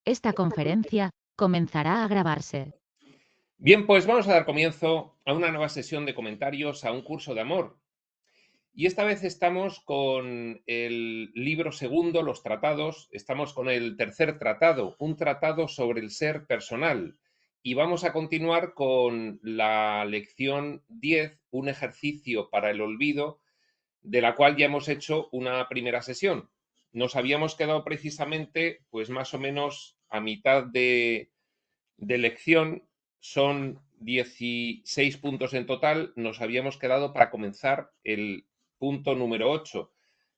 Esta conferencia comenzará a grabarse. Bien, pues vamos a dar comienzo a una nueva sesión de comentarios a un curso de amor. Y esta vez estamos con el libro segundo, los tratados, estamos con el tercer tratado, un tratado sobre el ser personal. Y vamos a continuar con la lección 10, un ejercicio para el olvido, de la cual ya hemos hecho una primera sesión. Nos habíamos quedado precisamente, pues más o menos a mitad de lección, son 16 puntos en total, nos habíamos quedado para comenzar el punto número 8.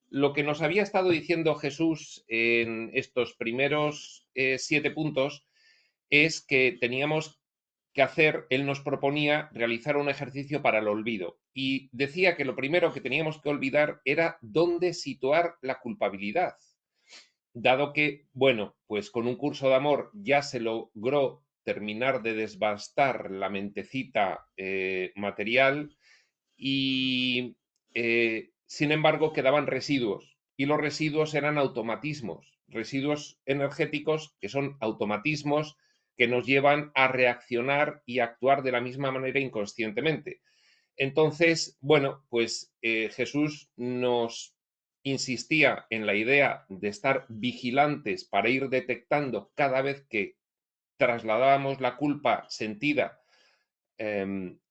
Lo que nos había estado diciendo Jesús en estos primeros 7 puntos es que teníamos que hacer, él nos proponía realizar un ejercicio para el olvido y decía que lo primero que teníamos que olvidar era dónde situar la culpabilidad, dado que, bueno, pues con un curso de amor ya se logró terminar de desbastar la mentecita material y, sin embargo, quedaban residuos. Y los residuos eran automatismos, residuos energéticos que son automatismos que nos llevan a reaccionar y actuar de la misma manera inconscientemente. Entonces, bueno, pues Jesús nos insistía en la idea de estar vigilantes para ir detectando cada vez que trasladábamos la culpa sentida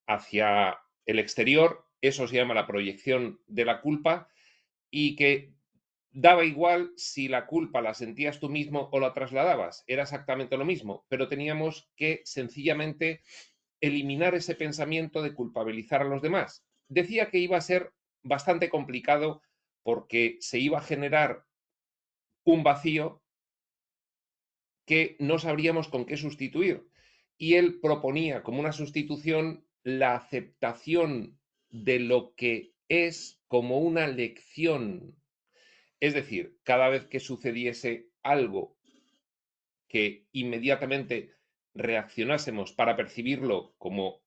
hacia el exterior, eso se llama la proyección de la culpa, y que daba igual si la culpa la sentías tú mismo o la trasladabas, era exactamente lo mismo, pero teníamos que sencillamente eliminar ese pensamiento de culpabilizar a los demás. Decía que iba a ser bastante complicado porque se iba a generar un vacío que no sabríamos con qué sustituir. Y él proponía como una sustitución la aceptación de lo que es como una lección. Es decir, cada vez que sucediese algo que inmediatamente reaccionásemos para percibirlo como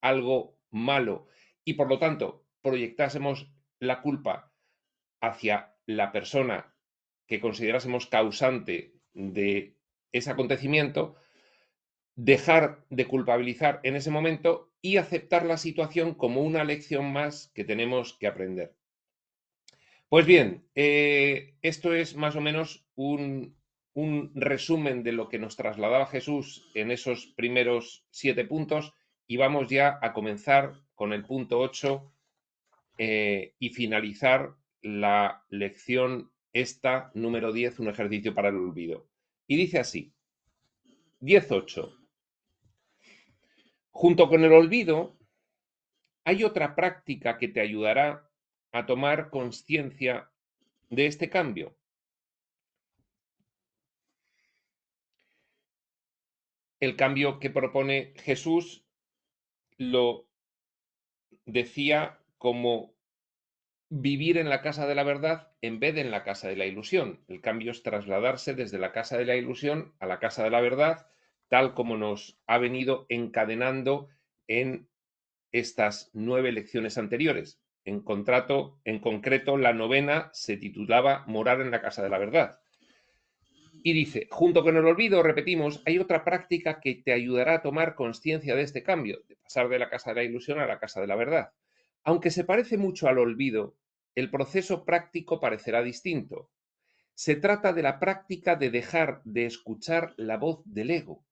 algo malo y por lo tanto proyectásemos la culpa hacia la persona que considerásemos causante de ese acontecimiento, dejar de culpabilizar en ese momento y aceptar la situación como una lección más que tenemos que aprender. Pues bien, esto es más o menos un resumen de lo que nos trasladaba Jesús en esos primeros 7 puntos y vamos ya a comenzar con el punto 8 y finalizar la lección esta, número 10, un ejercicio para el olvido. Y dice así, 10.8. Junto con el olvido, hay otra práctica que te ayudará a tomar conciencia de este cambio. El cambio que propone Jesús lo decía como vivir en la casa de la verdad en vez de en la casa de la ilusión. El cambio es trasladarse desde la casa de la ilusión a la casa de la verdad, tal como nos ha venido encadenando en estas 9 lecciones anteriores. En concreto, la novena se titulaba Morar en la casa de la verdad. Y dice, junto con el olvido, repetimos, hay otra práctica que te ayudará a tomar conciencia de este cambio, de pasar de la casa de la ilusión a la casa de la verdad. Aunque se parece mucho al olvido, el proceso práctico parecerá distinto. Se trata de la práctica de dejar de escuchar la voz del ego.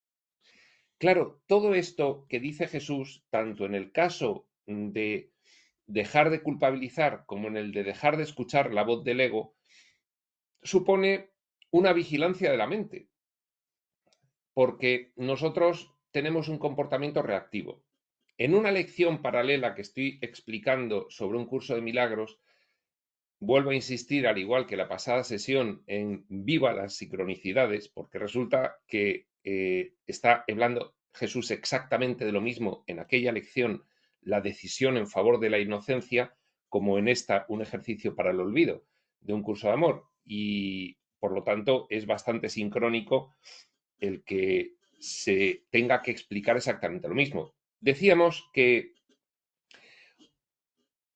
Claro, todo esto que dice Jesús, tanto en el caso de dejar de culpabilizar como en el de dejar de escuchar la voz del ego, supone una vigilancia de la mente, porque nosotros tenemos un comportamiento reactivo. En una lección paralela que estoy explicando sobre un curso de milagros, vuelvo a insistir, al igual que la pasada sesión, en viva las sincronicidades, porque resulta que está hablando Jesús exactamente de lo mismo en aquella lección, la decisión en favor de la inocencia, como en esta, un ejercicio para el olvido de un curso de amor. Y por lo tanto es bastante sincrónico el que se tenga que explicar exactamente lo mismo. Decíamos que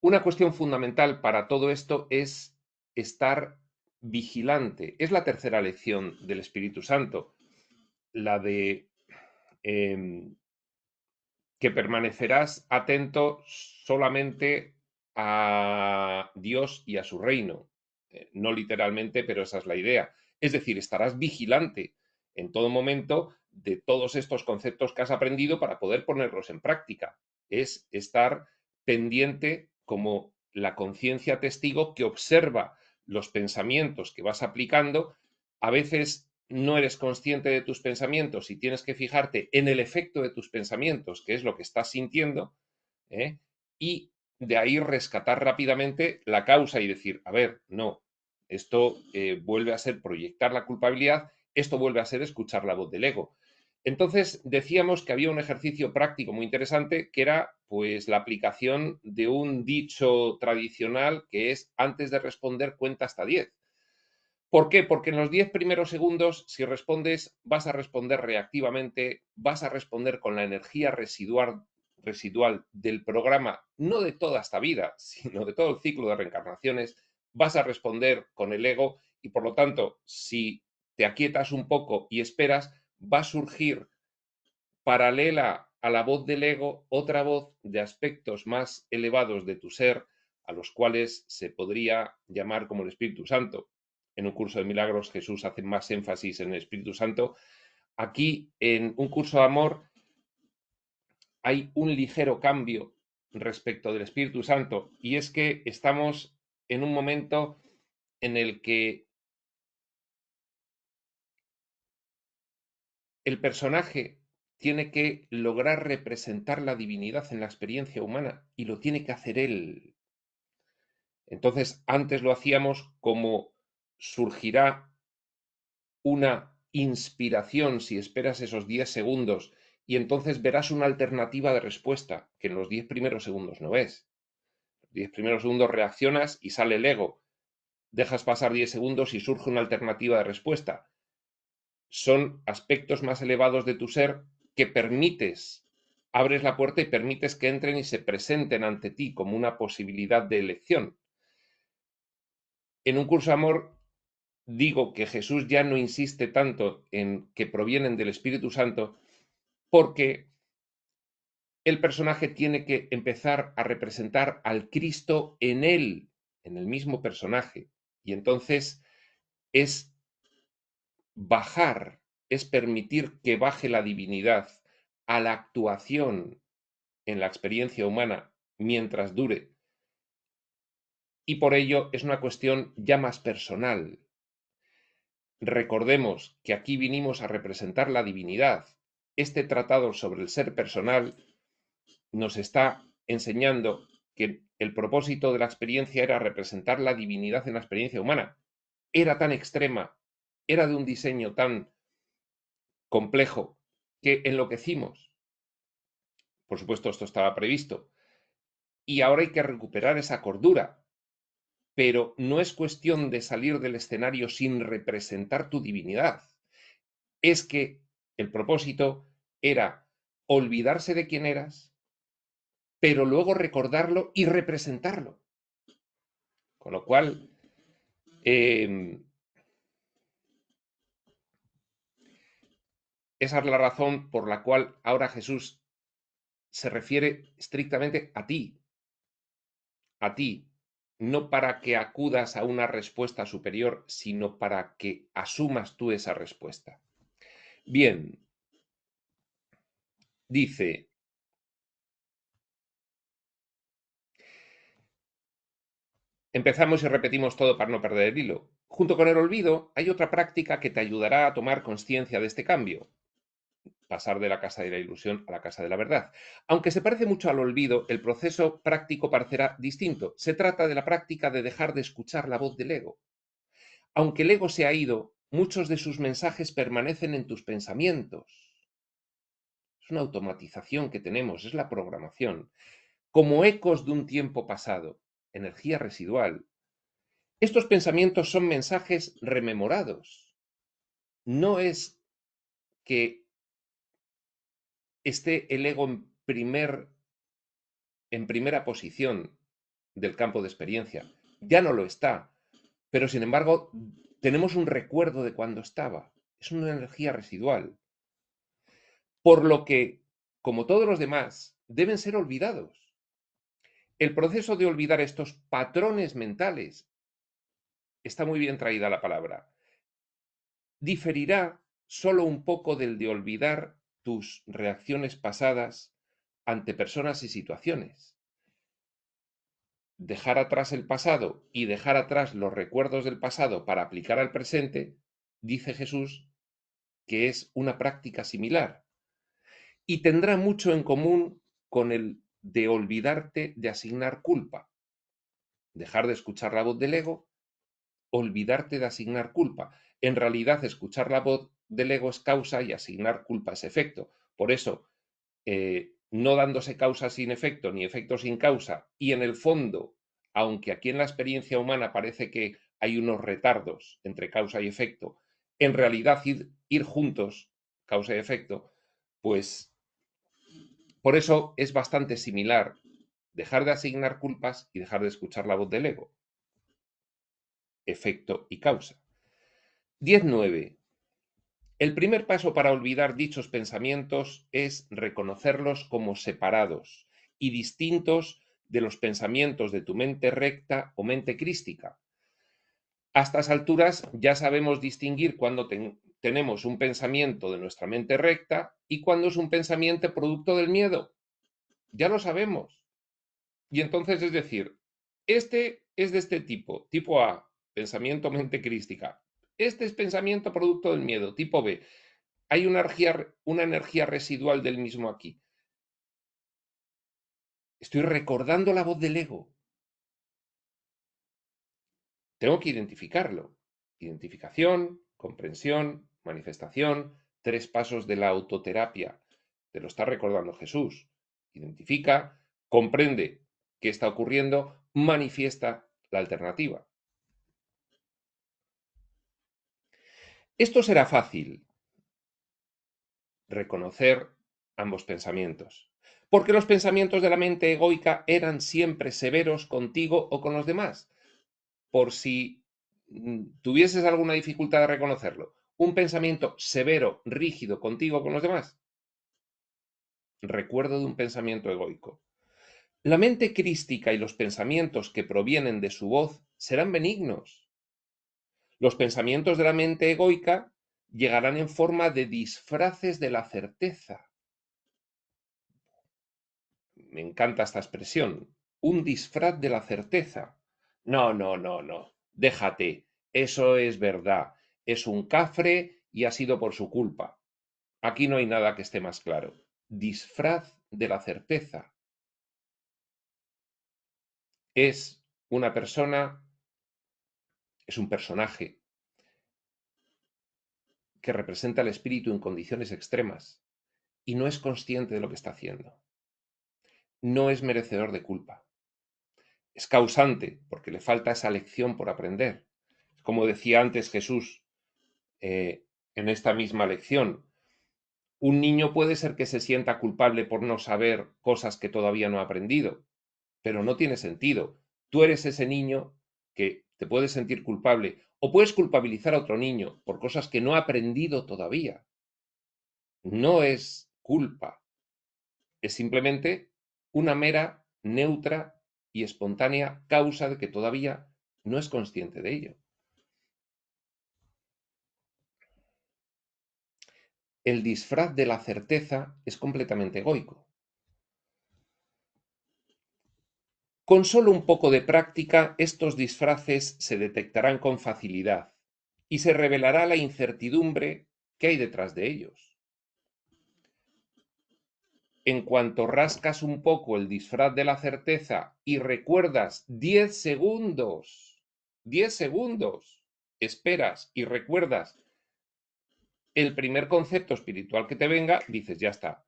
una cuestión fundamental para todo esto es estar vigilante. Es la tercera lección del Espíritu Santo, la de que permanecerás atento solamente a Dios y a su reino. No literalmente, pero esa es la idea. Es decir, estarás vigilante en todo momento de todos estos conceptos que has aprendido para poder ponerlos en práctica. Es estar pendiente como la conciencia testigo que observa los pensamientos que vas aplicando. A veces no eres consciente de tus pensamientos y tienes que fijarte en el efecto de tus pensamientos, que es lo que estás sintiendo, ¿eh? Y de ahí rescatar rápidamente la causa y decir, a ver, no, esto vuelve a ser proyectar la culpabilidad, esto vuelve a ser escuchar la voz del ego. Entonces decíamos que había un ejercicio práctico muy interesante que era pues la aplicación de un dicho tradicional que es antes de responder cuenta hasta 10. ¿Por qué? Porque en los 10 primeros segundos, si respondes, vas a responder reactivamente, vas a responder con la energía residual del programa, no de toda esta vida, sino de todo el ciclo de reencarnaciones, vas a responder con el ego y por lo tanto, si te aquietas un poco y esperas, va a surgir paralela a la voz del ego otra voz de aspectos más elevados de tu ser, a los cuales se podría llamar como el Espíritu Santo. En un curso de milagros Jesús hace más énfasis en el Espíritu Santo. Aquí, en un curso de amor, hay un ligero cambio respecto del Espíritu Santo, y es que estamos en un momento en el que el personaje tiene que lograr representar la divinidad en la experiencia humana y lo tiene que hacer él. Entonces, antes lo hacíamos como surgirá una inspiración si esperas esos 10 segundos y entonces verás una alternativa de respuesta que en los 10 primeros segundos no ves. Los 10 primeros segundos reaccionas y sale el ego. Dejas pasar 10 segundos y surge una alternativa de respuesta. Son aspectos más elevados de tu ser que permites, abres la puerta y permites que entren y se presenten ante ti como una posibilidad de elección. En un curso de amor digo que Jesús ya no insiste tanto en que provienen del Espíritu Santo porque el personaje tiene que empezar a representar al Cristo en él, en el mismo personaje. Y entonces es bajar, es permitir que baje la divinidad a la actuación en la experiencia humana mientras dure. Y por ello es una cuestión ya más personal. Recordemos que aquí vinimos a representar la divinidad. Este tratado sobre el ser personal nos está enseñando que el propósito de la experiencia era representar la divinidad en la experiencia humana. Era tan extrema, era de un diseño tan complejo que enloquecimos. Por supuesto, esto estaba previsto. Y ahora hay que recuperar esa cordura. Pero no es cuestión de salir del escenario sin representar tu divinidad. Es que el propósito era olvidarse de quién eras, pero luego recordarlo y representarlo. Con lo cual, esa es la razón por la cual ahora Jesús se refiere estrictamente a ti, no para que acudas a una respuesta superior, sino para que asumas tú esa respuesta. Bien, dice, empezamos y repetimos todo para no perder el hilo. Junto con el olvido, hay otra práctica que te ayudará a tomar conciencia de este cambio. Pasar de la casa de la ilusión a la casa de la verdad. Aunque se parece mucho al olvido, el proceso práctico parecerá distinto. Se trata de la práctica de dejar de escuchar la voz del ego. Aunque el ego se ha ido, muchos de sus mensajes permanecen en tus pensamientos. Es una automatización que tenemos, es la programación. Como ecos de un tiempo pasado, energía residual. Estos pensamientos son mensajes rememorados. No es que esté el ego en primera posición del campo de experiencia. Ya no lo está. pero sin embargo tenemos un recuerdo de cuando estaba. Es una energía residual. Por lo que, como todos los demás, deben ser olvidados. El proceso de olvidar estos patrones mentales, está muy bien traída la palabra, diferirá solo un poco del de olvidar tus reacciones pasadas ante personas y situaciones. Dejar atrás el pasado y dejar atrás los recuerdos del pasado para aplicar al presente, dice Jesús, que es una práctica similar y tendrá mucho en común con el de olvidarte de asignar culpa. Dejar de escuchar la voz del ego, olvidarte de asignar culpa. En realidad, escuchar la voz del ego es causa y asignar culpa es efecto. Por eso, no dándose causa sin efecto ni efecto sin causa, y en el fondo, aunque aquí en la experiencia humana parece que hay unos retardos entre causa y efecto, en realidad ir juntos, causa y efecto, pues por eso es bastante similar dejar de asignar culpas y dejar de escuchar la voz del ego, efecto y causa. 10.9. El primer paso para olvidar dichos pensamientos es reconocerlos como separados y distintos de los pensamientos de tu mente recta o mente crística. A estas alturas ya sabemos distinguir cuando tenemos un pensamiento de nuestra mente recta y cuando es un pensamiento producto del miedo. Ya lo sabemos. Y entonces es decir, este es de este tipo, tipo A, pensamiento mente crística. Este es pensamiento producto del miedo, tipo B. Hay una energía residual del mismo aquí. Estoy recordando la voz del ego. Tengo que identificarlo. Identificación, comprensión, manifestación, 3 pasos de la autoterapia. Te lo está recordando Jesús. Identifica, comprende qué está ocurriendo, manifiesta la alternativa. Esto será fácil, reconocer ambos pensamientos, porque los pensamientos de la mente egoica eran siempre severos contigo o con los demás. Por si tuvieses alguna dificultad de reconocerlo, un pensamiento severo, rígido contigo o con los demás, recuerdo de un pensamiento egoico. La mente crística y los pensamientos que provienen de su voz serán benignos. Los pensamientos de la mente egoica llegarán en forma de disfraces de la certeza. Me encanta esta expresión. Un disfraz de la certeza. No, no, no, no. Déjate. Eso es verdad. Es un cafre y ha sido por su culpa. Aquí no hay nada que esté más claro. Disfraz de la certeza. Es una persona, es un personaje que representa el espíritu en condiciones extremas y no es consciente de lo que está haciendo. No es merecedor de culpa. Es causante porque le falta esa lección por aprender. Como decía antes Jesús en esta misma lección, un niño puede ser que se sienta culpable por no saber cosas que todavía no ha aprendido, pero no tiene sentido. Tú eres ese niño que te puedes sentir culpable o puedes culpabilizar a otro niño por cosas que no ha aprendido todavía. No es culpa, es simplemente una mera, neutra y espontánea causa de que todavía no es consciente de ello. El disfraz de la certeza es completamente egoico. Con solo un poco de práctica, estos disfraces se detectarán con facilidad y se revelará la incertidumbre que hay detrás de ellos. En cuanto rascas un poco el disfraz de la certeza y recuerdas 10 segundos, 10 segundos, esperas y recuerdas el primer concepto espiritual que te venga, dices, ya está.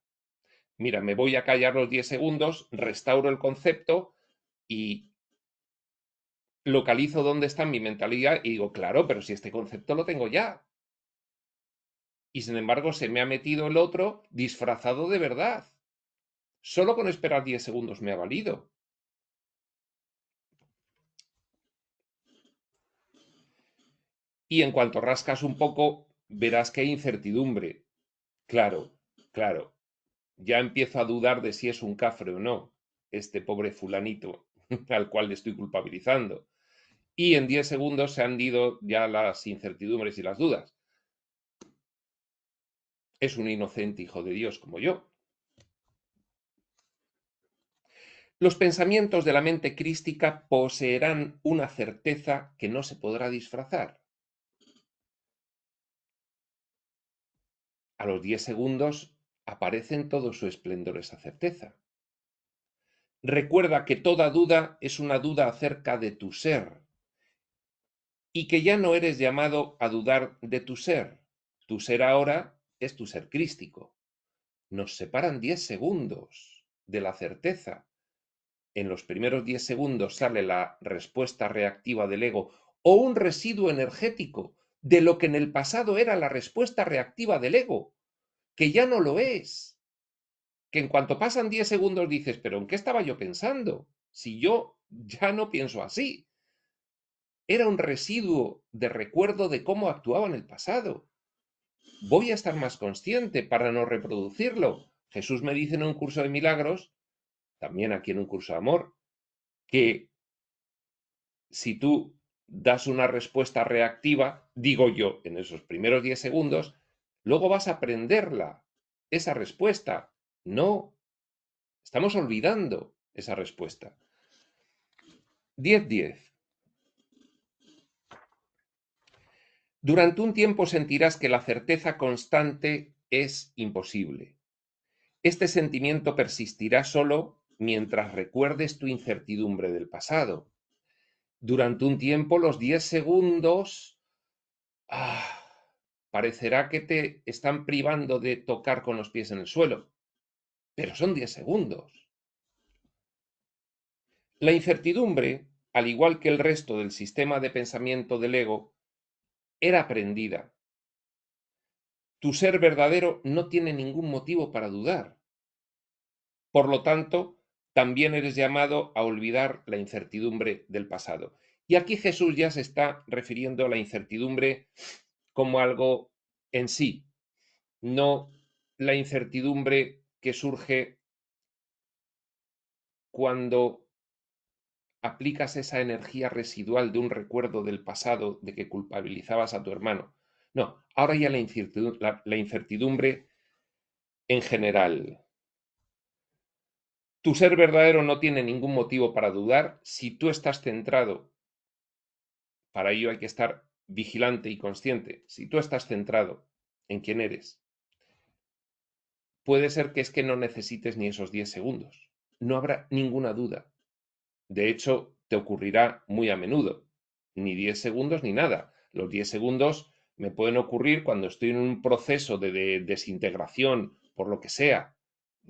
Mira, me voy a callar los 10 segundos, restauro el concepto y localizo dónde está en mi mentalidad y digo, claro, pero si este concepto lo tengo ya. Y sin embargo se me ha metido el otro disfrazado de verdad. Solo con esperar 10 segundos me ha valido. Y en cuanto rascas un poco, verás que hay incertidumbre. Claro, claro. Ya empiezo a dudar de si es un cafre o no, este pobre fulanito al cual le estoy culpabilizando. Y en 10 segundos se han ido ya las incertidumbres y las dudas. Es un inocente hijo de Dios como yo. Los pensamientos de la mente crística poseerán una certeza que no se podrá disfrazar. A los 10 segundos aparece en todo su esplendor esa certeza. Recuerda que toda duda es una duda acerca de tu ser y que ya no eres llamado a dudar de tu ser. Tu ser ahora es tu ser crístico. Nos separan 10 segundos de la certeza. En los primeros 10 segundos sale la respuesta reactiva del ego o un residuo energético de lo que en el pasado era la respuesta reactiva del ego, que ya no lo es. Que en cuanto pasan 10 segundos dices, pero ¿en qué estaba yo pensando? Si yo ya no pienso así. Era un residuo de recuerdo de cómo actuaba en el pasado. Voy a estar más consciente para no reproducirlo. Jesús me dice en un curso de milagros, también aquí en un curso de amor, que si tú das una respuesta reactiva, digo yo, en esos primeros 10 segundos, luego vas a aprenderla, esa respuesta. No, estamos olvidando esa respuesta. 10-10. Durante un tiempo sentirás que la certeza constante es imposible. Este sentimiento persistirá solo mientras recuerdes tu incertidumbre del pasado. Durante un tiempo, los 10 segundos, parecerá que te están privando de tocar con los pies en el suelo, pero son 10 segundos. La incertidumbre, al igual que el resto del sistema de pensamiento del ego, era aprendida. Tu ser verdadero no tiene ningún motivo para dudar. Por lo tanto, también eres llamado a olvidar la incertidumbre del pasado. Y aquí Jesús ya se está refiriendo a la incertidumbre como algo en sí, no la incertidumbre que surge cuando aplicas esa energía residual de un recuerdo del pasado de que culpabilizabas a tu hermano. No, ahora ya la incertidumbre en general. Tu ser verdadero no tiene ningún motivo para dudar si tú estás centrado. Para ello hay que estar vigilante y consciente. Si tú estás centrado en quién eres, puede ser que es que no necesites ni esos 10 segundos. No habrá ninguna duda. De hecho, te ocurrirá muy a menudo. Ni 10 segundos ni nada. Los 10 segundos me pueden ocurrir cuando estoy en un proceso de desintegración, por lo que sea,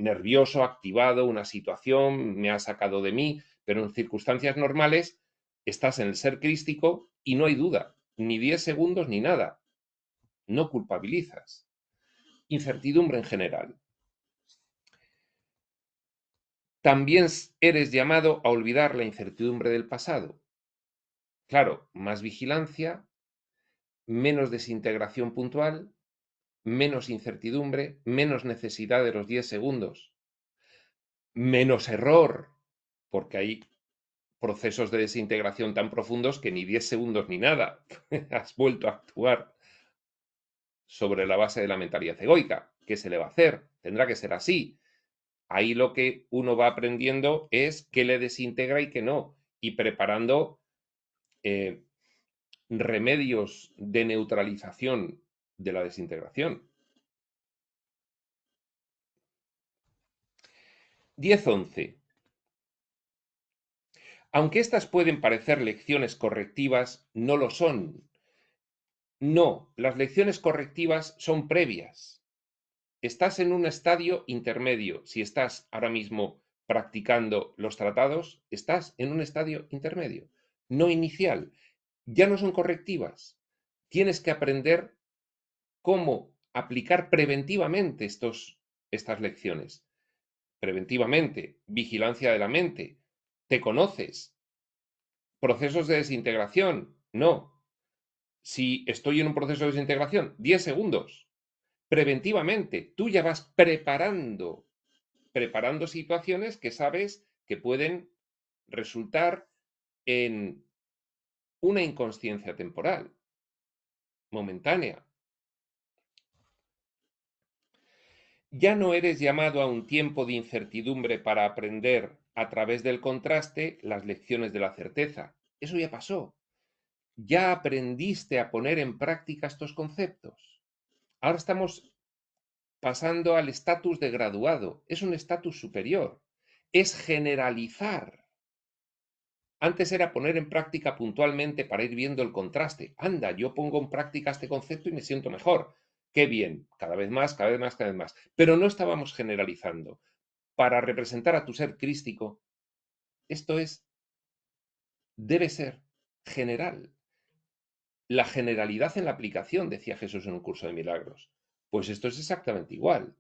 nervioso, activado, una situación me ha sacado de mí, pero en circunstancias normales estás en el ser crístico y no hay duda, ni 10 segundos ni nada. No culpabilizas. Incertidumbre en general. También eres llamado a olvidar la incertidumbre del pasado. Claro, más vigilancia, menos desintegración puntual, menos incertidumbre, menos necesidad de los 10 segundos, menos error, porque hay procesos de desintegración tan profundos que ni 10 segundos ni nada. Has vuelto a actuar sobre la base de la mentalidad egoica. ¿Qué se le va a hacer? Tendrá que ser así. Ahí lo que uno va aprendiendo es qué le desintegra y qué no, y preparando eh, remedios de neutralización de la desintegración. 10-11. Aunque estas pueden parecer lecciones correctivas, no lo son. No, las lecciones correctivas son previas. Estás en un estadio intermedio. Si estás ahora mismo practicando los tratados, estás en un estadio intermedio, no inicial. Ya no son correctivas. Tienes que aprender cómo aplicar preventivamente estas lecciones. Preventivamente, vigilancia de la mente. ¿Te conoces? ¿Procesos de desintegración? No. Si estoy en un proceso de desintegración, 10 segundos. Preventivamente, tú ya vas preparando situaciones que sabes que pueden resultar en una inconsciencia temporal, momentánea. Ya no eres llamado a un tiempo de incertidumbre para aprender a través del contraste las lecciones de la certeza. Eso ya pasó. Ya aprendiste a poner en práctica estos conceptos. Ahora estamos pasando al estatus de graduado. Es un estatus superior. Es generalizar. Antes era poner en práctica puntualmente para ir viendo el contraste. Anda, yo pongo en práctica este concepto y me siento mejor. Qué bien, cada vez más, cada vez más, cada vez más. Pero no estábamos generalizando. Para representar a tu ser crístico, esto debe ser general. La generalidad en la aplicación, decía Jesús en un curso de milagros. Pues esto es exactamente igual.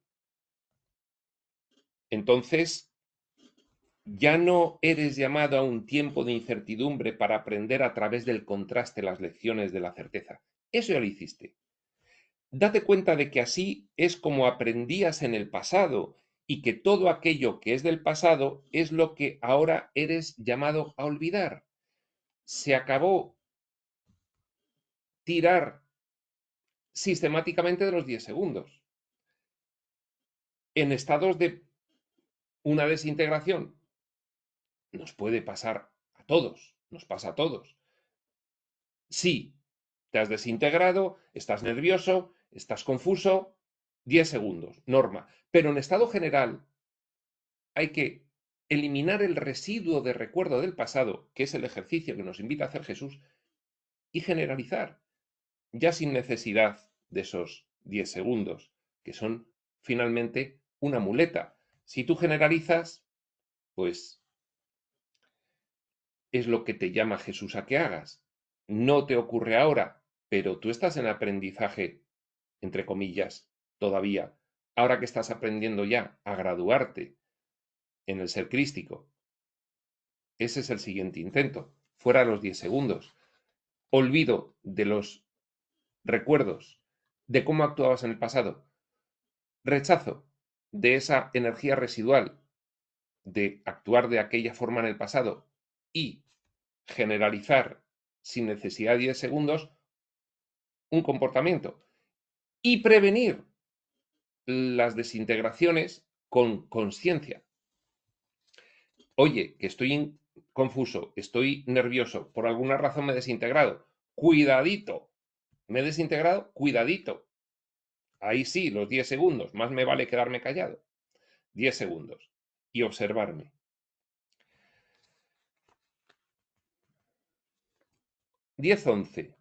Entonces, ya no eres llamado a un tiempo de incertidumbre para aprender a través del contraste las lecciones de la certeza. Eso ya lo hiciste. Date cuenta de que así es como aprendías en el pasado y que todo aquello que es del pasado es lo que ahora eres llamado a olvidar. Se acabó tirar sistemáticamente de los 10 segundos. En estados de una desintegración nos puede pasar a todos, nos pasa a todos. Sí, te has desintegrado, estás nervioso, estás confuso, 10 segundos, norma. Pero en estado general hay que eliminar el residuo de recuerdo del pasado, que es el ejercicio que nos invita a hacer Jesús, y generalizar, ya sin necesidad de esos 10 segundos, que son finalmente una muleta. Si tú generalizas, pues es lo que te llama Jesús a que hagas. No te ocurre ahora, pero tú estás en aprendizaje, entre comillas, todavía. Ahora que estás aprendiendo ya a graduarte en el ser crístico, ese es el siguiente intento. Fuera los 10 segundos. Olvido de los recuerdos de cómo actuabas en el pasado. Rechazo de esa energía residual de actuar de aquella forma en el pasado y generalizar sin necesidad de 10 segundos un comportamiento y prevenir las desintegraciones con conciencia. Oye, que estoy confuso, estoy nervioso, por alguna razón me he desintegrado. Cuidadito, me he desintegrado, cuidadito. Ahí sí, los 10 segundos, más me vale quedarme callado. 10 segundos y observarme. 10-11.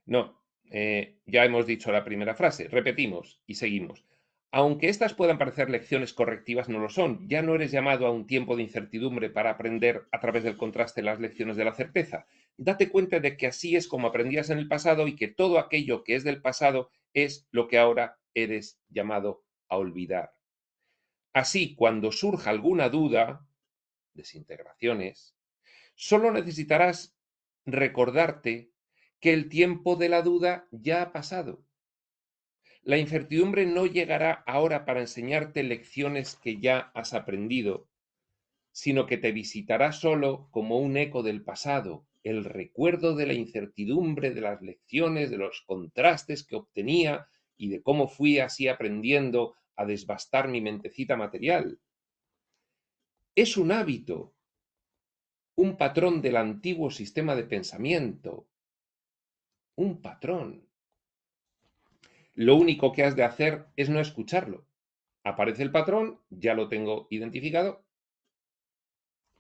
No, ya hemos dicho la primera frase. Repetimos y seguimos. Aunque estas puedan parecer lecciones correctivas, no lo son. Ya no eres llamado a un tiempo de incertidumbre para aprender a través del contraste las lecciones de la certeza. Date cuenta de que así es como aprendías en el pasado y que todo aquello que es del pasado es lo que ahora eres llamado a olvidar. Así, cuando surja alguna duda, desintegraciones, solo necesitarás recordarte que el tiempo de la duda ya ha pasado. La incertidumbre no llegará ahora para enseñarte lecciones que ya has aprendido, sino que te visitará solo como un eco del pasado, el recuerdo de la incertidumbre, de las lecciones, de los contrastes que obtenía y de cómo fui así aprendiendo a desbastar mi mentecita material. Es un hábito, un patrón del antiguo sistema de pensamiento, un patrón. Lo único que has de hacer es no escucharlo. Aparece el patrón, ya lo tengo identificado,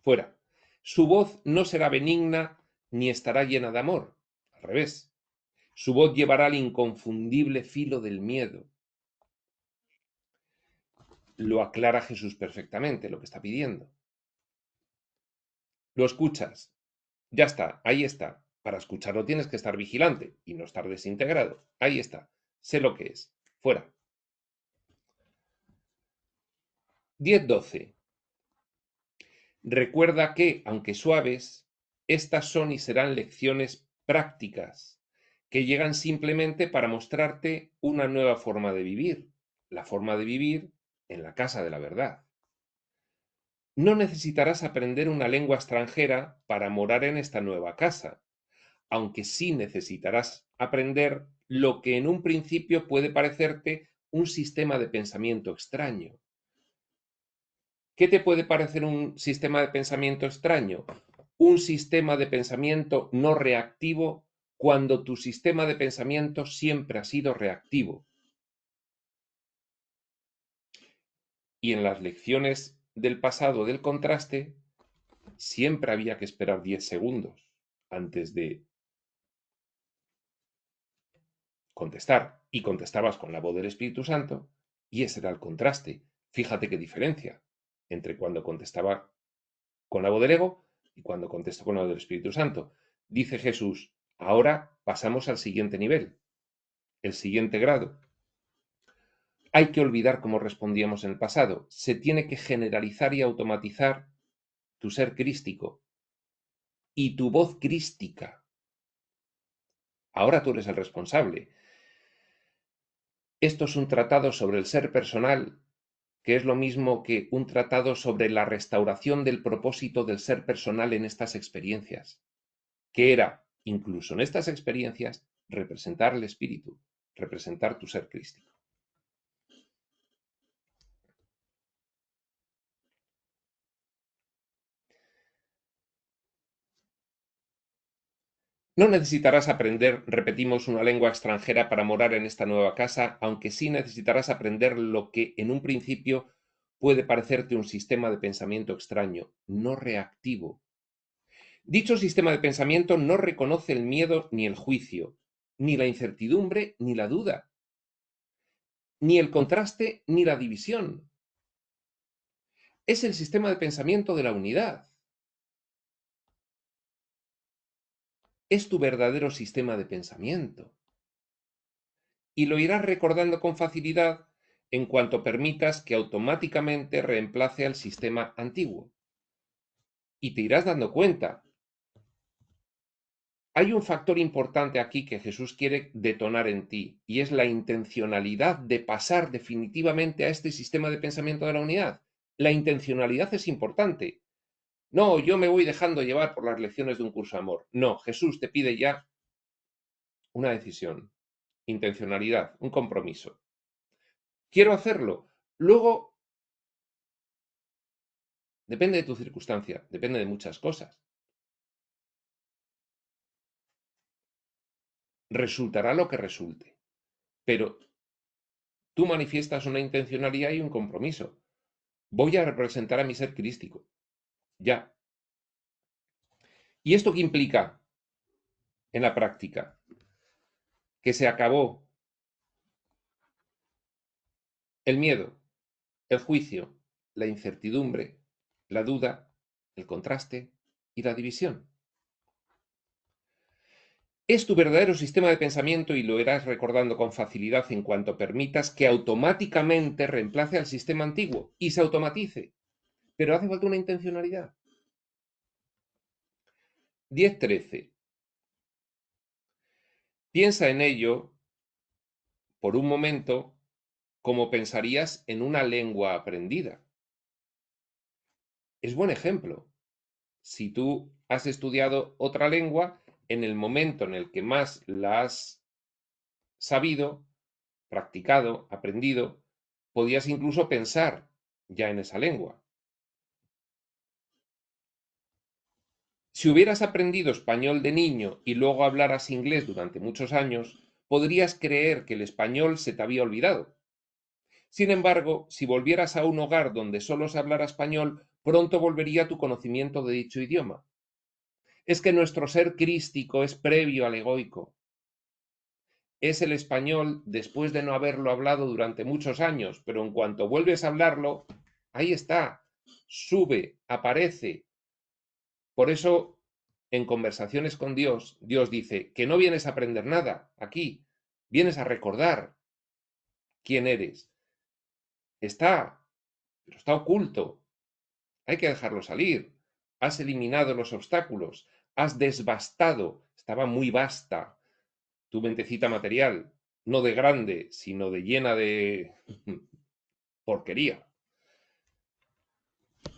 fuera. Su voz no será benigna ni estará llena de amor. Al revés. Su voz llevará el inconfundible filo del miedo. Lo aclara Jesús perfectamente, lo que está pidiendo. Lo escuchas. Ya está, ahí está. Para escucharlo tienes que estar vigilante y no estar desintegrado. Ahí está. Sé lo que es. Fuera. 10-12. Recuerda que, aunque suaves, estas son y serán lecciones prácticas que llegan simplemente para mostrarte una nueva forma de vivir, la forma de vivir en la casa de la verdad. No necesitarás aprender una lengua extranjera para morar en esta nueva casa, aunque sí necesitarás aprender lo que en un principio puede parecerte un sistema de pensamiento extraño. ¿Qué te puede parecer un sistema de pensamiento extraño? Un sistema de pensamiento no reactivo cuando tu sistema de pensamiento siempre ha sido reactivo. Y en las lecciones del pasado del contraste, siempre había que esperar 10 segundos antes de contestar, y contestabas con la voz del Espíritu Santo, y ese era el contraste. Fíjate qué diferencia entre cuando contestaba con la voz del ego y cuando contesto con la voz del Espíritu Santo. Dice Jesús, ahora pasamos al siguiente nivel, el siguiente grado. Hay que olvidar cómo respondíamos en el pasado. Se tiene que generalizar y automatizar tu ser crístico y tu voz crística. Ahora tú eres el responsable. Esto es un tratado sobre el ser personal, que es lo mismo que un tratado sobre la restauración del propósito del ser personal en estas experiencias, que era, incluso en estas experiencias, representar el espíritu, representar tu ser crístico. No necesitarás aprender, repetimos, una lengua extranjera para morar en esta nueva casa, aunque sí necesitarás aprender lo que en un principio puede parecerte un sistema de pensamiento extraño, no reactivo. Dicho sistema de pensamiento no reconoce el miedo ni el juicio, ni la incertidumbre ni la duda, ni el contraste ni la división. Es el sistema de pensamiento de la unidad. Es tu verdadero sistema de pensamiento. Y lo irás recordando con facilidad en cuanto permitas que automáticamente reemplace al sistema antiguo. Y te irás dando cuenta. Hay un factor importante aquí que Jesús quiere detonar en ti, y es la intencionalidad de pasar definitivamente a este sistema de pensamiento de la unidad. La intencionalidad es importante. No, yo me voy dejando llevar por las lecciones de un curso de amor. No, Jesús te pide ya una decisión, intencionalidad, un compromiso. Quiero hacerlo. Luego, depende de tu circunstancia, depende de muchas cosas. Resultará lo que resulte, pero tú manifiestas una intencionalidad y un compromiso. Voy a representar a mi ser crístico. Ya. ¿Y esto qué implica en la práctica? Que se acabó el miedo, el juicio, la incertidumbre, la duda, el contraste y la división. Es tu verdadero sistema de pensamiento y lo irás recordando con facilidad en cuanto permitas que automáticamente reemplace al sistema antiguo y se automatice. Pero hace falta una intencionalidad. 10.13. Piensa en ello por un momento como pensarías en una lengua aprendida. Es buen ejemplo. Si tú has estudiado otra lengua, en el momento en el que más la has sabido, practicado, aprendido, podías incluso pensar ya en esa lengua. Si hubieras aprendido español de niño y luego hablaras inglés durante muchos años, podrías creer que el español se te había olvidado. Sin embargo, si volvieras a un hogar donde solo se hablara español, pronto volvería tu conocimiento de dicho idioma. Es que nuestro ser crístico es previo al egoico. Es el español después de no haberlo hablado durante muchos años, pero en cuanto vuelves a hablarlo, ahí está, sube, aparece. Por eso, en conversaciones con Dios, Dios dice que no vienes a aprender nada aquí, vienes a recordar quién eres. Está, pero está oculto. Hay que dejarlo salir. Has eliminado los obstáculos, has desbastado, estaba muy vasta tu mentecita material, no de grande, sino de llena de porquería.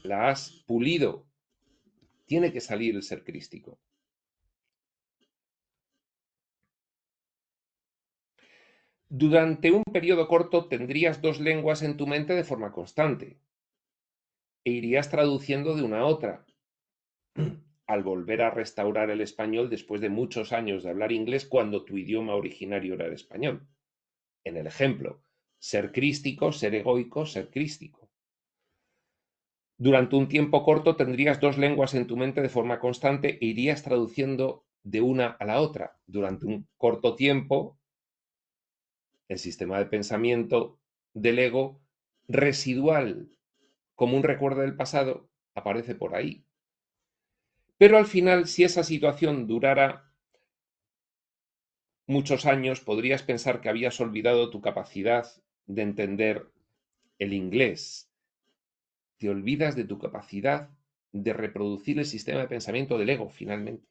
La has pulido. Tiene que salir el ser crístico. Durante un periodo corto tendrías dos lenguas en tu mente de forma constante e irías traduciendo de una a otra. Al volver a restaurar el español después de muchos años de hablar inglés cuando tu idioma originario era el español. En el ejemplo, ser crístico, ser egoico, ser crístico. Durante un tiempo corto tendrías dos lenguas en tu mente de forma constante e irías traduciendo de una a la otra. Durante un corto tiempo, el sistema de pensamiento del ego residual, como un recuerdo del pasado, aparece por ahí. Pero al final, si esa situación durara muchos años, podrías pensar que habías olvidado tu capacidad de entender el inglés. Te olvidas de tu capacidad de reproducir el sistema de pensamiento del ego, finalmente.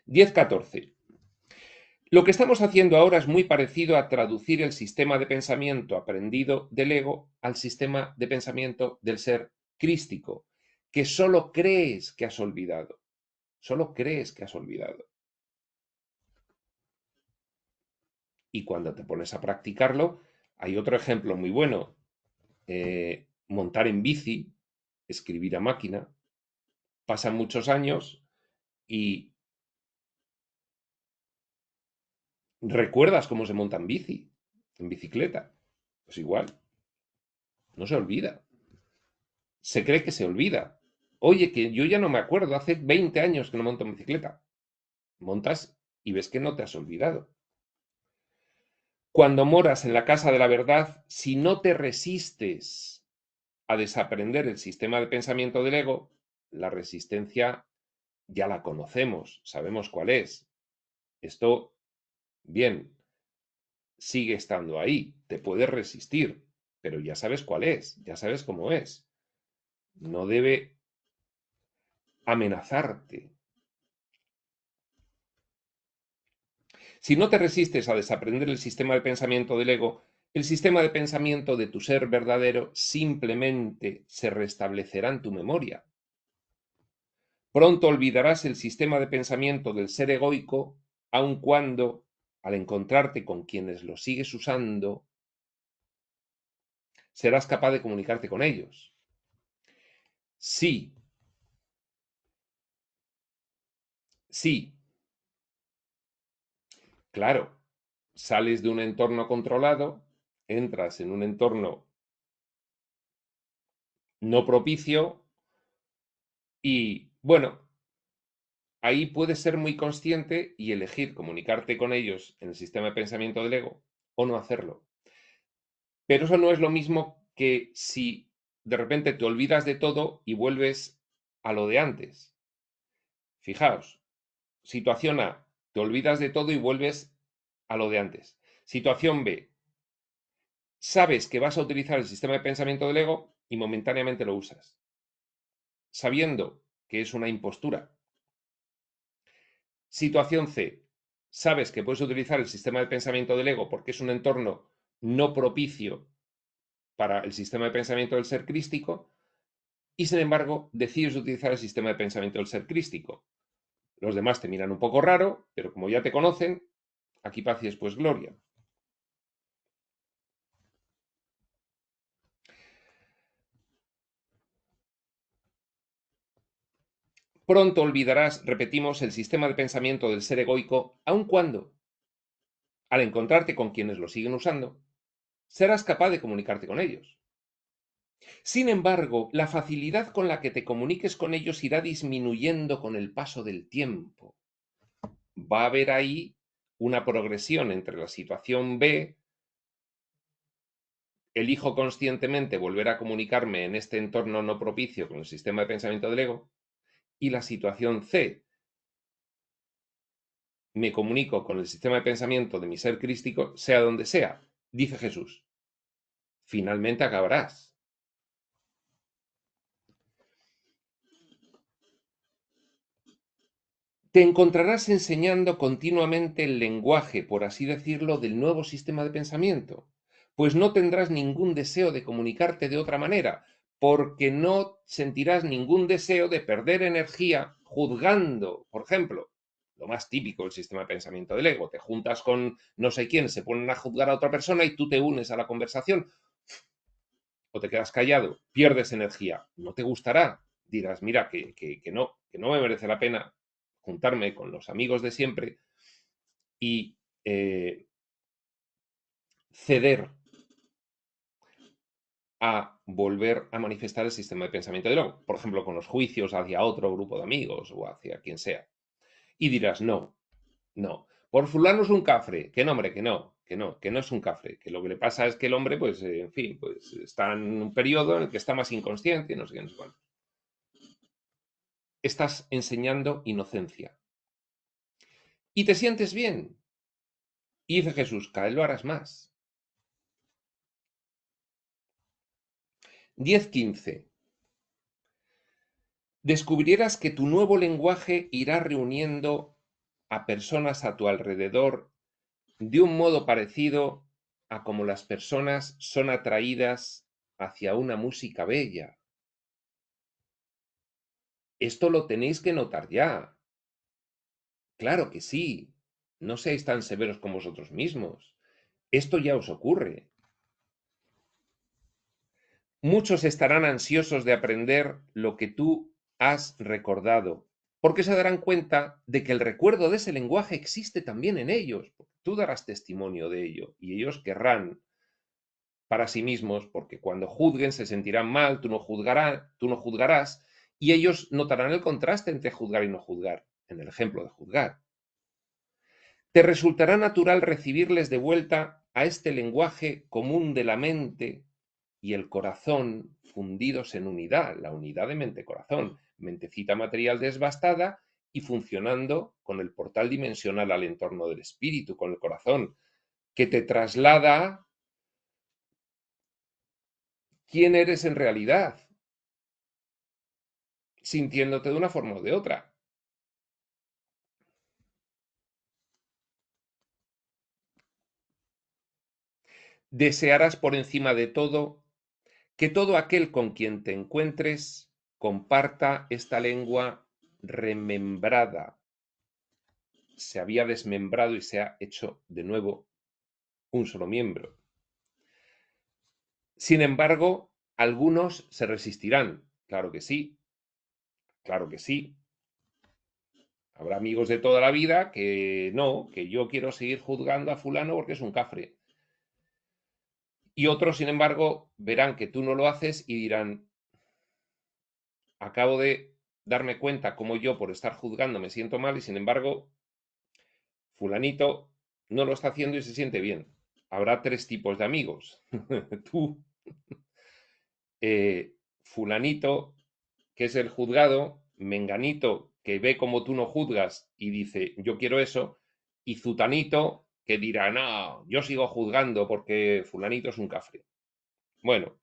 10.14. Lo que estamos haciendo ahora es muy parecido a traducir el sistema de pensamiento aprendido del ego al sistema de pensamiento del ser crístico, que solo crees que has olvidado. Solo crees que has olvidado. Y cuando te pones a practicarlo, hay otro ejemplo muy bueno. Montar en bici, escribir a máquina. Pasan muchos años y recuerdas cómo se monta en bici, en bicicleta. Pues igual, no se olvida. Se cree que se olvida. Oye, que yo ya no me acuerdo, hace 20 años que no monto en bicicleta. Montas y ves que no te has olvidado. Cuando moras en la casa de la verdad, si no te resistes a desaprender el sistema de pensamiento del ego, la resistencia ya la conocemos, sabemos cuál es. Esto, bien, sigue estando ahí, te puedes resistir, pero ya sabes cuál es, ya sabes cómo es. No debe amenazarte. Si no te resistes a desaprender el sistema de pensamiento del ego, el sistema de pensamiento de tu ser verdadero simplemente se restablecerá en tu memoria. Pronto olvidarás el sistema de pensamiento del ser egoico, aun cuando, al encontrarte con quienes lo sigues usando, serás capaz de comunicarte con ellos. Sí, sí, claro, sales de un entorno controlado, entras en un entorno no propicio y, bueno, ahí puedes ser muy consciente y elegir comunicarte con ellos en el sistema de pensamiento del ego o no hacerlo. Pero eso no es lo mismo que si de repente te olvidas de todo y vuelves a lo de antes. Fijaos, situación A, te olvidas de todo y vuelves a lo de antes. Situación B, sabes que vas a utilizar el sistema de pensamiento del ego y momentáneamente lo usas, sabiendo que es una impostura. Situación C, sabes que puedes utilizar el sistema de pensamiento del ego porque es un entorno no propicio para el sistema de pensamiento del ser crístico y, sin embargo, decides utilizar el sistema de pensamiento del ser crístico. Los demás te miran un poco raro, pero como ya te conocen, aquí paz y después gloria. Pronto olvidarás, repetimos, el sistema de pensamiento del ser egoico, aun cuando, al encontrarte con quienes lo siguen usando, serás capaz de comunicarte con ellos. Sin embargo, la facilidad con la que te comuniques con ellos irá disminuyendo con el paso del tiempo. Va a haber ahí una progresión entre la situación B, elijo conscientemente volver a comunicarme en este entorno no propicio con el sistema de pensamiento del ego, y la situación C, me comunico con el sistema de pensamiento de mi ser crístico, sea donde sea, dice Jesús. Finalmente acabarás. Te encontrarás enseñando continuamente el lenguaje, por así decirlo, del nuevo sistema de pensamiento, pues no tendrás ningún deseo de comunicarte de otra manera, porque no sentirás ningún deseo de perder energía juzgando. Por ejemplo, lo más típico del sistema de pensamiento del ego: te juntas con no sé quién, se ponen a juzgar a otra persona y tú te unes a la conversación o te quedas callado, pierdes energía, no te gustará, dirás, mira, que no me merece la pena juntarme con los amigos de siempre y ceder a volver a manifestar el sistema de pensamiento de luego, por ejemplo, con los juicios hacia otro grupo de amigos o hacia quien sea. Y dirás, no, no, por fulano es un cafre, que no, hombre, que no es un cafre, que lo que le pasa es que el hombre, pues, en fin, pues está en un periodo en el que está más inconsciente, no sé qué, no sé cuánto. Estás enseñando inocencia. Y te sientes bien. Y dice Jesús, cada vez lo harás más. 10:15. Descubrirás que tu nuevo lenguaje irá reuniendo a personas a tu alrededor de un modo parecido a como las personas son atraídas hacia una música bella. Esto lo tenéis que notar ya. Claro que sí. No seáis tan severos con vosotros mismos. Esto ya os ocurre. Muchos estarán ansiosos de aprender lo que tú has recordado, porque se darán cuenta de que el recuerdo de ese lenguaje existe también en ellos. Tú darás testimonio de ello y ellos querrán para sí mismos, porque cuando juzguen se sentirán mal, tú no juzgarás, y ellos notarán el contraste entre juzgar y no juzgar, en el ejemplo de juzgar. Te resultará natural recibirles de vuelta a este lenguaje común de la mente y el corazón fundidos en unidad, la unidad de mente-corazón, mentecita material desbastada y funcionando con el portal dimensional al entorno del espíritu, con el corazón, que te traslada quién eres en realidad, sintiéndote de una forma o de otra. Desearás por encima de todo que todo aquel con quien te encuentres comparta esta lengua remembrada. Se había desmembrado y se ha hecho de nuevo un solo miembro. Sin embargo, algunos se resistirán. Claro que sí, claro que sí. Habrá amigos de toda la vida que no, que yo quiero seguir juzgando a fulano porque es un cafre. Y otros, sin embargo, verán que tú no lo haces y dirán, acabo de darme cuenta cómo yo por estar juzgando me siento mal y sin embargo, fulanito no lo está haciendo y se siente bien. Habrá tres tipos de amigos. Tú, fulanito, que es el juzgado, menganito, que ve como tú no juzgas y dice, yo quiero eso, y zutanito, que dirá, no, yo sigo juzgando porque fulanito es un cafre. Bueno,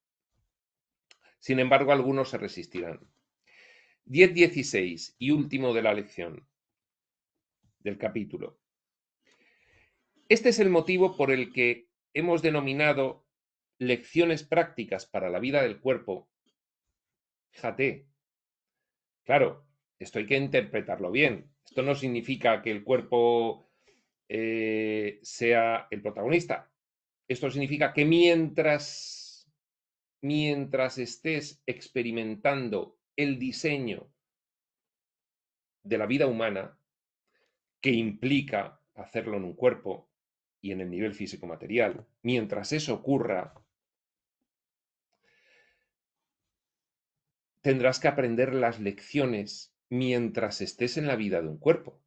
sin embargo, algunos se resistirán. 10:16 y último de la lección, del capítulo. Este es el motivo por el que hemos denominado lecciones prácticas para la vida del cuerpo. Fíjate, claro, esto hay que interpretarlo bien. Esto no significa que el cuerpo sea el protagonista. Esto significa que mientras estés experimentando el diseño de la vida humana, que implica hacerlo en un cuerpo y en el nivel físico-material, mientras eso ocurra, tendrás que aprender las lecciones mientras estés en la vida de un cuerpo,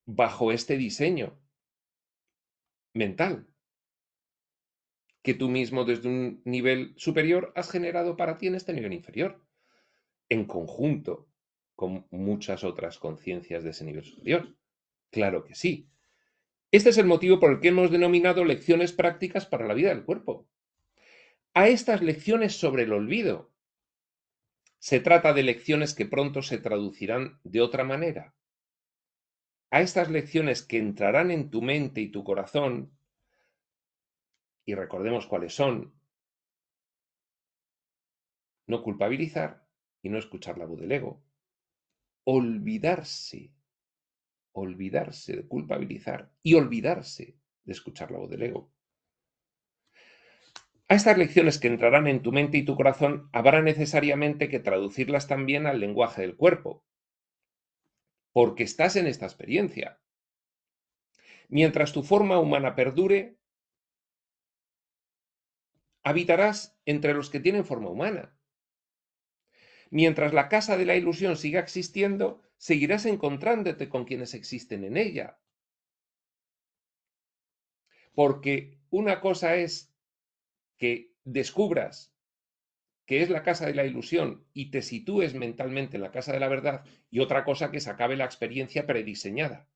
bajo este diseño mental que tú mismo desde un nivel superior has generado para ti en este nivel inferior, en conjunto con muchas otras conciencias de ese nivel superior. Claro que sí. Este es el motivo por el que hemos denominado lecciones prácticas para la vida del cuerpo. A estas lecciones sobre el olvido Se trata de lecciones que pronto se traducirán de otra manera. A estas lecciones que entrarán en tu mente y tu corazón, y recordemos cuáles son: no culpabilizar y no escuchar la voz del ego, olvidarse de culpabilizar y olvidarse de escuchar la voz del ego. A estas lecciones que entrarán en tu mente y tu corazón habrá necesariamente que traducirlas también al lenguaje del cuerpo, porque estás en esta experiencia. Mientras tu forma humana perdure, habitarás entre los que tienen forma humana. Mientras la casa de la ilusión siga existiendo, seguirás encontrándote con quienes existen en ella. Porque una cosa es que descubras que es la casa de la ilusión y te sitúes mentalmente en la casa de la verdad, y otra cosa que se acabe la experiencia prediseñada.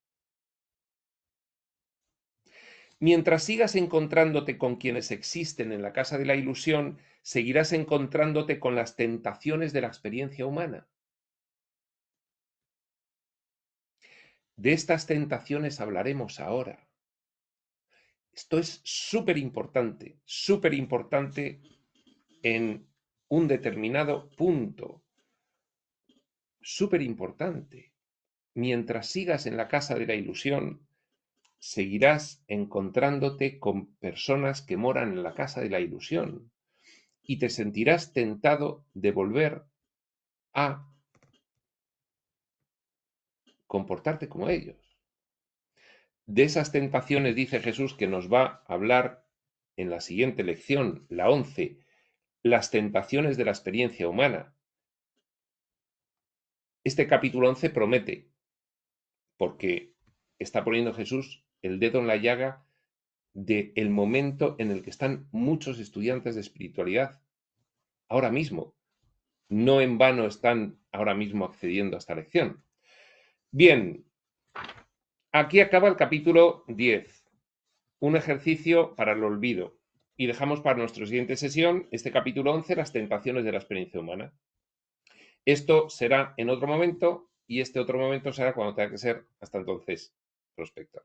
Mientras sigas encontrándote con quienes existen en la casa de la ilusión, seguirás encontrándote con las tentaciones de la experiencia humana. De estas tentaciones hablaremos ahora. Esto es súper importante en un determinado punto. Súper importante. Mientras sigas en la casa de la ilusión, seguirás encontrándote con personas que moran en la casa de la ilusión y te sentirás tentado de volver a comportarte como ellos. De esas tentaciones dice Jesús que nos va a hablar en la siguiente lección, la 11, las tentaciones de la experiencia humana. Este capítulo 11 promete, porque está poniendo Jesús el dedo en la llaga del momento en el que están muchos estudiantes de espiritualidad ahora mismo. No en vano están ahora mismo accediendo a esta lección. Bien, aquí acaba el capítulo 10, un ejercicio para el olvido. Y dejamos para nuestra siguiente sesión este capítulo 11, las tentaciones de la experiencia humana. Esto será en otro momento y este otro momento será cuando tenga que ser. Hasta entonces, prospector.